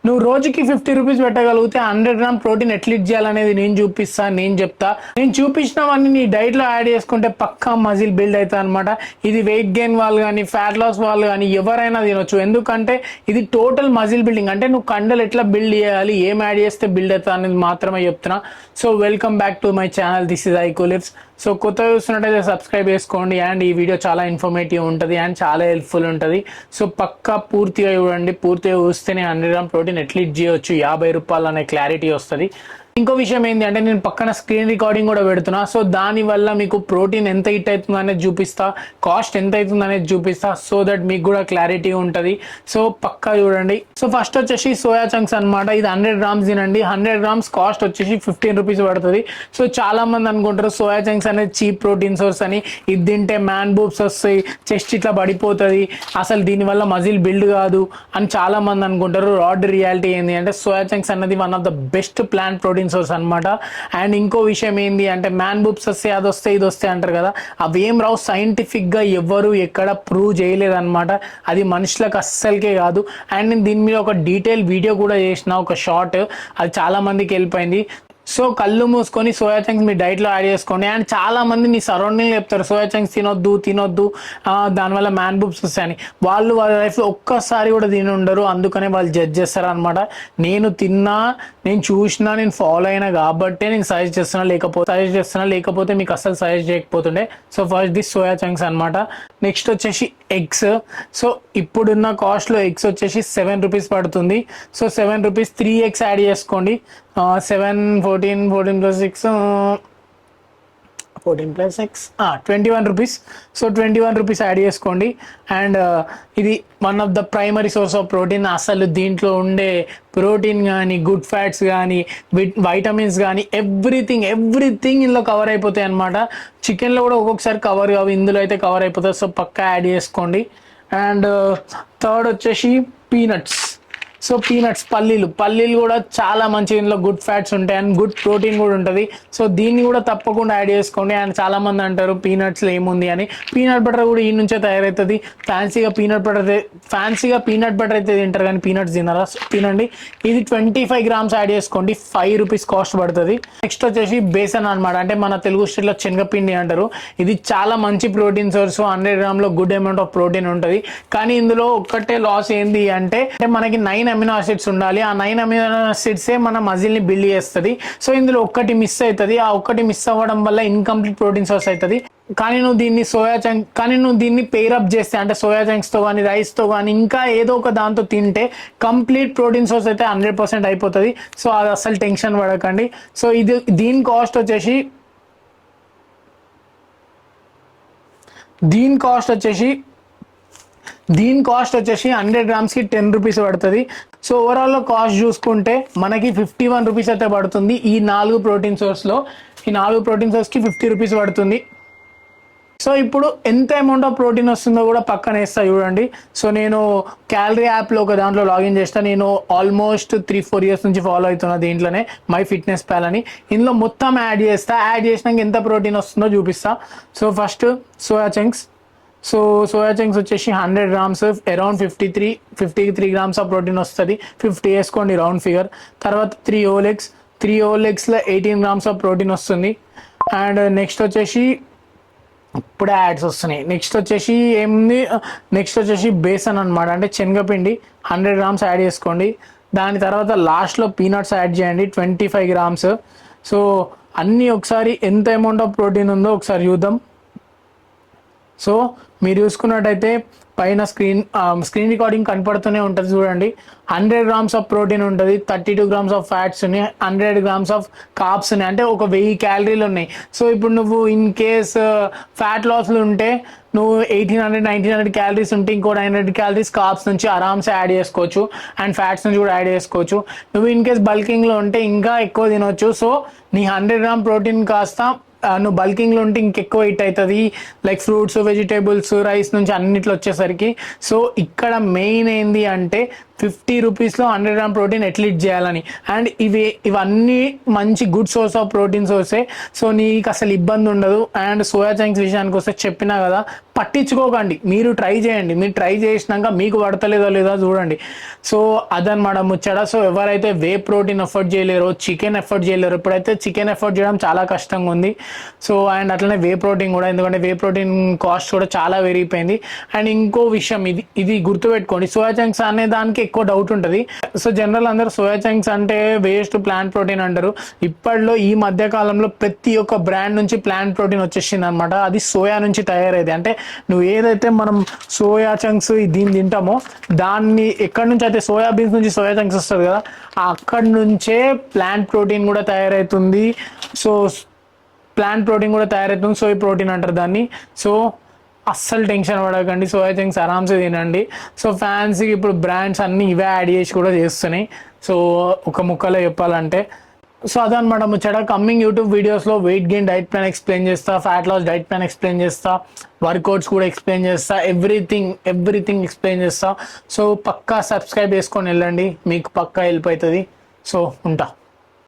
నువ్వు రోజుకి 50 rupees పెట్టగలిగితే 100 gram protein ఎట్లీట్ చేయాలనేది నేను చూపిస్తా, నేను చెప్తా. నేను చూపించినవన్నీ నీ డైట్లో యాడ్ చేసుకుంటే పక్కా మజిల్ బిల్డ్ అవుతుంది అనమాట. ఇది వెయిట్ గెయిన్ వాళ్ళు కానీ ఫ్యాట్ లాస్ వాళ్ళు కానీ ఎవరైనా తినొచ్చు. ఎందుకంటే ఇది టోటల్ మజిల్ బిల్డింగ్. అంటే నువ్వు కండలు ఎట్లా బిల్డ్ చేయాలి, ఏం యాడ్ చేస్తే బిల్డ్ అవుతుంది అనేది మాత్రమే చెప్తున్నా. So welcome back to my channel, this is ఐకోలిప్స్. సో కొత్తగా చూస్తున్నట్టయితే సబ్స్క్రైబ్ చేసుకోండి. అండ్ ఈ వీడియో చాలా ఇన్ఫర్మేటివ్ ఉంటుంది అండ్ చాలా హెల్ప్ఫుల్ ఉంటుంది. సో పక్కా పూర్తిగా చూడండి. పూర్తిగా చూస్తేనే 100 గ్రామ్ ప్రోటీన్ ఎట్లీట్ చేయొచ్చు 50 రూపాయలు అనే క్లారిటీ వస్తుంది. ఇంకో విషయం ఏంటి అంటే నేను పక్కన స్క్రీన్ రికార్డింగ్ కూడా పెడుతున్నా. సో దానివల్ల మీకు ప్రోటీన్ ఎంత హిట్ అవుతుంది అనేది చూపిస్తా, కాస్ట్ ఎంత అవుతుంది అనేది చూపిస్తా. సో దట్ మీకు కూడా క్లారిటీ ఉంటుంది. సో పక్కా చూడండి. సో ఫస్ట్ వచ్చేసి సోయా చంక్స్ అనమాట. ఇది 100 గ్రామ్స్ తినండి. 100 గ్రామ్స్ కాస్ట్ వచ్చేసి 15 రూపీస్ పడుతుంది. సో చాలా మంది అనుకుంటారు సోయా చంక్స్ అనేది చీప్ ప్రోటీన్ సోర్స్ అని. ఇది తింటే మ్యాన్ బూబ్స్ వస్తాయి, చెస్ట్ ఇట్లా పడిపోతుంది, అసలు దీనివల్ల మజిల్ బిల్డ్ కాదు అని చాలా మంది అనుకుంటారు. రాడ్ రియాలిటీ ఏంటి అంటే సోయా చంక్స్ అనేది one of the best plant protein source అనమాట. అండ్ ఇంకో విషయం ఏంటి అంటే మ్యాన్ బూబ్స్ వస్తే అది వస్తే ఇది వస్తే అంటారు కదా, అవి ఏం రావు. సైంటిఫిక్ గా ఎవరు ఎక్కడ ప్రూవ్ చేయలేదు అనమాట. అది మనుషులకు అస్సలకే కాదు. అండ్ నేను దీని మీద ఒక డీటెయిల్ వీడియో కూడా చేసిన, ఒక షార్ట్, అది చాలా మందికి వెళ్ళిపోయింది. సో కళ్ళు మూసుకొని సోయా చంక్స్ మీ డైట్లో యాడ్ చేసుకోండి. అండ్ చాలా మంది మీ సరౌండింగ్ చెప్తారు సోయా చంక్స్ తినొద్దు దానివల్ల మ్యాన్ బూబ్స్ వస్తాయని. వాళ్ళు వాళ్ళ లైఫ్లో ఒక్కసారి కూడా తిని ఉండరు, అందుకనే వాళ్ళు జడ్జ్ చేస్తారు అనమాట. నేను తిన్నా, నేను చూసినా, నేను ఫాలో అయినా కాబట్టే నేను సజెస్ట్ చేస్తున్నా, లేకపోతే మీకు అస్సలు సజెస్ట్ చేయకపోతుండే. So first this soya chunks అనమాట. నెక్స్ట్ వచ్చేసి ఎగ్స్. సో ఇప్పుడున్న కాస్ట్లో ఎగ్స్ వచ్చేసి 7 రూపీస్ పడుతుంది. సో 7 రూపీస్ 3 ఎగ్స్ యాడ్ చేసుకోండి. 7 14 plus 6 14 plus 6 21 rupees. So 21 rupees add చేసుకోండి. అండ్ ఇది one of the primary source of protein. అసలు దీంట్లో ఉండే ప్రోటీన్ కానీ, గుడ్ ఫ్యాట్స్ కానీ, వైటమిన్స్ కానీ, ఎవ్రీథింగ్ ఇందులో కవర్ అయిపోతాయి అనమాట. చికెన్లో కూడా ఒక్కొక్కసారి కవర్ కావు, ఇందులో అయితే కవర్ అయిపోతుంది. సో పక్కా యాడ్ చేసుకోండి. అండ్ థర్డ్ వచ్చేసి పీనట్స్. సో పీనట్స్, పల్లీలు కూడా చాలా మంచి, ఇందులో గుడ్ ఫ్యాట్స్ ఉంటాయి అండ్ గుడ్ ప్రోటీన్ కూడా ఉంటుంది. సో దీన్ని కూడా తప్పకుండా యాడ్ చేసుకోండి. అండ్ చాలా మంది అంటారు పీనట్స్లో ఏముంది అని. పీనట్ బటర్ కూడా ఈ నుంచే తయారవుతుంది. ఫ్యాన్సీగా పీనట్ బటర్ అయితే తింటారు కానీ పీనట్స్ తినండి. ఇది 25 గ్రామ్స్ యాడ్ చేసుకోండి. 5 రూపీస్ కాస్ట్ పడుతుంది. నెక్స్ట్ వచ్చేసి బేసన్ అనమాట. అంటే మన తెలుగు స్టైల్లో శనగపిండి అంటారు. ఇది చాలా మంచి ప్రోటీన్ సోర్స్. 100 గ్రామ్లో గుడ్ అమౌంట్ ఆఫ్ ప్రోటీన్ ఉంటుంది. కానీ ఇందులో ఒక్కటే లాస్ ఏంది అంటే మనకి 9 అమినో ఆసిడ్స్ ఉండాలి. ఆ 9 అమినో ఆసిడ్సే మన మజిల్ని బిల్డ్ చేస్తుంది. సో ఇందులో ఒక్కటి మిస్ అవుతుంది. ఆ ఒక్కటి మిస్ అవ్వడం వల్ల ఇన్కంప్లీట్ ప్రోటీన్ సోర్స్ అవుతుంది. కానీ నువ్వు దీన్ని పేరప్ చేస్తే, అంటే సోయా చంక్స్తో కానీ, రైస్తో కానీ, ఇంకా ఏదో ఒక దాంతో తింటే కంప్లీట్ ప్రోటీన్ సోర్స్ అయితే 100% అయిపోతుంది. సో అది అసలు టెన్షన్ పడకండి. సో దీని కాస్ట్ వచ్చేసి 100 గ్రామ్స్కి 10 రూపీస్ పడుతుంది. సో ఓవరాల్లో కాస్ట్ చూసుకుంటే మనకి 51 రూపీస్ అయితే పడుతుంది. ఈ 4 ప్రోటీన్ సోర్స్కి 50 రూపీస్ పడుతుంది. సో ఇప్పుడు ఎంత అమౌంట్ ఆఫ్ ప్రోటీన్ వస్తుందో కూడా పక్కన వేస్తా చూడండి. సో నేను క్యాలరీ యాప్లో ఒక దాంట్లో లాగిన్ చేస్తాను. నేను ఆల్మోస్ట్ 3-4 ఇయర్స్ నుంచి ఫాలో అవుతున్నా దీంట్లోనే, మై ఫిట్నెస్ పాల్ అని. ఇందులో మొత్తం యాడ్ చేసినాక ఎంత ప్రోటీన్ వస్తుందో చూపిస్తా. So first soya chunks. So soya chunks వచ్చేసి 100 grams around 53 grams of protein వస్తుంది. 50 వేసుకోండి రౌండ్ ఫిగర్. తర్వాత 3 హోల్ ఎగ్స్లో 18 గ్రామ్స్ ఆఫ్ ప్రోటీన్ వస్తుంది. అండ్ నెక్స్ట్ వచ్చేసి ఇప్పుడే యాడ్స్ వస్తున్నాయి. నెక్స్ట్ వచ్చేసి బేసన్ అనమాట. అంటే శనగపిండి 100 గ్రామ్స్ యాడ్ చేసుకోండి. దాని తర్వాత లాస్ట్లో పీనట్స్ యాడ్ చేయండి 25 గ్రామ్స్. సో అన్నీ ఒకసారి ఎంత అమౌంట్ ఆఫ్ ప్రోటీన్ ఉందో ఒకసారి చూద్దాం. సో మీరు చూసుకున్నట్టయితే పైన స్క్రీన్ రికార్డింగ్ కనపడుతూనే ఉంటుంది చూడండి. 100 గ్రామ్స్ ఆఫ్ ప్రోటీన్ ఉంటుంది, 32 గ్రామ్స్ ఆఫ్ ఫ్యాట్స్ ఉన్నాయి, 100 గ్రామ్స్ ఆఫ్ కార్బ్స్ ఉన్నాయి. అంటే ఒక 1000 క్యాలరీలు ఉన్నాయి. సో ఇప్పుడు నువ్వు ఇన్ కేస్ ఫ్యాట్ లాస్లు ఉంటే నువ్వు 1800-1900 క్యాలరీస్ ఉంటే ఇంకో 900 క్యాలరీస్ కార్బ్స్ నుంచి ఆరామ్సే యాడ్ చేసుకోవచ్చు. అండ్ ఫ్యాట్స్ నుంచి కూడా యాడ్ చేసుకోవచ్చు. నువ్వు ఇన్ కేస్ బల్కింగ్లో ఉంటే ఇంకా ఎక్కువ తినొచ్చు. సో నీ 100 గ్రామ్ ప్రోటీన్ కాస్త నువ్వు బల్కింగ్లో ఉంటే ఇంకెక్కువ హిట్ అవుతుంది. లైక్ ఫ్రూట్స్, వెజిటేబుల్స్, రైస్ నుంచి అన్నిట్లో వచ్చేసరికి. సో ఇక్కడ మెయిన్ ఏంది అంటే 50 రూపీస్లో 100 గ్రామ్ ప్రోటీన్ ఎట్లా లీడ్ చేయాలని. అండ్ ఇవన్నీ మంచి గుడ్ సోర్స్ ఆఫ్ ప్రోటీన్ సోర్సే. సో నీకు అసలు ఇబ్బంది ఉండదు. అండ్ సోయా చంక్స్ విషయానికి వస్తే చెప్పినా కదా, పట్టించుకోకండి, మీరు ట్రై చేయండి. మీరు ట్రై చేసినాక మీకు పడతలేదో లేదో చూడండి. సో అదనమాట ముచ్చట. సో ఎవరైతే వే ప్రోటీన్ ఎఫర్ట్ చేయలేరో, చికెన్ ఎఫర్ట్ చేయలేరు, ఇప్పుడైతే చికెన్ ఎఫర్ట్ చేయడం చాలా కష్టంగా ఉంది. సో అండ్ అట్లనే వే ప్రోటీన్ కూడా, ఎందుకంటే వే ప్రోటీన్ కాస్ట్ కూడా చాలా పెరిగిపోయింది. అండ్ ఇంకో విషయం, ఇది గుర్తుపెట్టుకోండి, సోయా చంక్స్ అనే దానికి ఎక్కువ డౌట్ ఉంటుంది. సో జనరల్ అందరూ సోయా చంక్స్ అంటే వేస్ట్ ప్లాంట్ ప్రోటీన్ అంటారు. ఇప్పట్లో ఈ మధ్య కాలంలో ప్రతి ఒక్క బ్రాండ్ నుంచి ప్లాంట్ ప్రోటీన్ వచ్చేసింది అనమాట. అది సోయా నుంచి తయారైంది. అంటే నువ్వు ఏదైతే మనం సోయా చంక్స్ దీన్ని తింటామో, దాన్ని ఎక్కడి నుంచి అయితే సోయా బీన్స్ నుంచి సోయా చంక్స్ వస్తుంది కదా, అక్కడి నుంచే ప్లాంట్ ప్రోటీన్ కూడా తయారవుతుంది. సో ప్లాంట్ ప్రోటీన్ కూడా తయారవుతుంది, సోయా ప్రోటీన్ అంటారు దాన్ని. సో అస్సలు టెన్షన్ పడకండి, సోయా చంక్స్ ఆరామ్సే తినండి. సో ఫ్యాన్సీకి ఇప్పుడు బ్రాండ్స్ అన్నీ ఇవే యాడ్ చేసి కూడా చేస్తున్నాయి. సో ఒక ముక్కలో చెప్పాలంటే సో అదనమాట ముచ్చట. కమ్మింగ్ యూట్యూబ్ వీడియోస్లో weight gain diet plan explain చేస్తా, fat loss diet plan explain చేస్తా, వర్కౌట్స్ కూడా ఎక్స్ప్లెయిన్ చేస్తా, ఎవ్రీథింగ్ ఎక్స్ప్లెయిన్ చేస్తా. సో పక్కా సబ్స్క్రైబ్ చేసుకొని వెళ్ళండి, మీకు పక్కా హెల్ప్ అవుతుంది. సో ఉంటా.